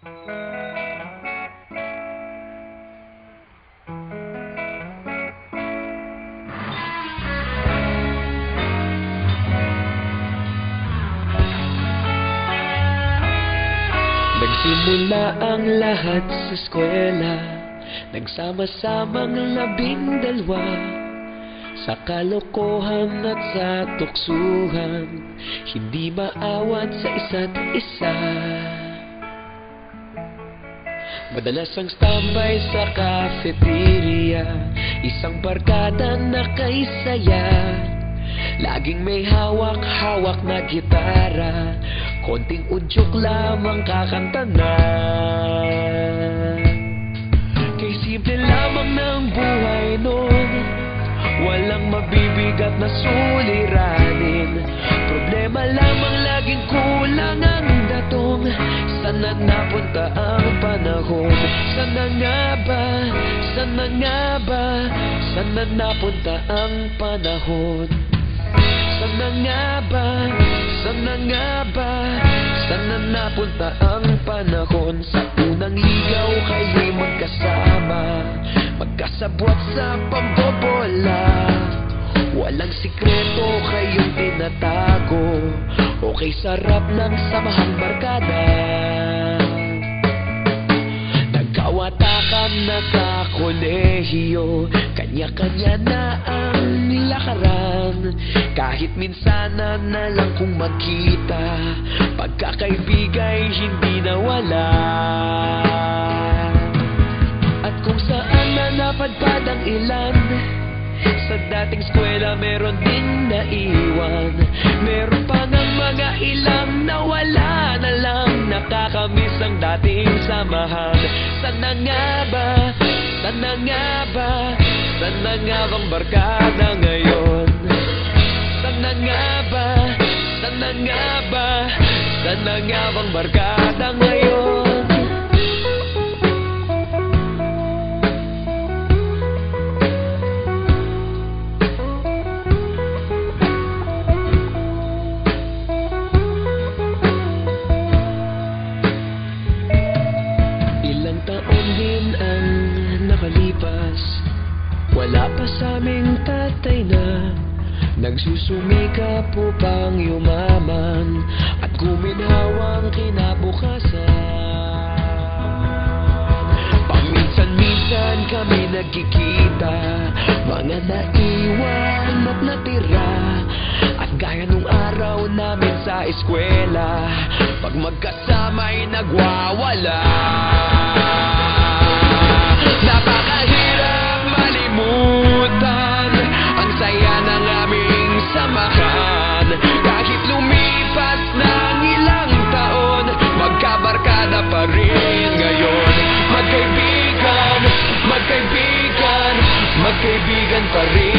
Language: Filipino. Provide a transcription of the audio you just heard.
Nagsimula ang lahat sa eskwela, nagsama-samang 12 sa kalokohan at sa tuksuhan, hindi maawat sa isa't isa. Madalas ang standby sa cafeteria, isang barkada na kay saya. Laging may hawak-hawak na gitara, konting udyok lamang kakanta na. Kay simple lamang ng buhay nun, walang mabibigat na suliranin. Problema lamang laging kulang ang datong. Sana napunta ang panahon? Sana nga ba? Sana nga ba? Sana napunta ang panahon? Sana nga ba? Sana nga ba? Sana napunta ang panahon? Sa unang ligaw kayo'y magkasama, magkasabwat sa pambobola. Walang sikreto kayong tinatago, okay sarap ng samahang barkada. Nagkawatakan na sa kolehiyo, kanya-kanya na ang lakaran. Kahit minsanan na lang kung magkita, pagkakaibigay hindi nawala. At kung saan na napadpad ang ilan, sa dating eskwela meron ding naiwan. Meron pa ng mga ilang nawala na lang, nakakamiss ang dating samahan. Sana nga ba? Sana nga ba? Sana nga bang barkada ngayon? Sana nga ba? Sana nga ba? Sana nga bang barkada ngayon? Ilang taon din ang nakalipas, wala pa sa aming tatay na nagsusumikap upang yumaman at guminhawang kinabukasan. Paminsan-minsan kami nagkikita, mga naiwan at natira. At gaya nung araw namin sa eskwela, pag magkasama'y nagwawala. Napakahirap malimutan ang saya ng aming samahan. Kahit lumipas ng ilang taon, magkabarkada pa rin ngayon. Magkaibigan, magkaibigan, magkaibigan pa rin.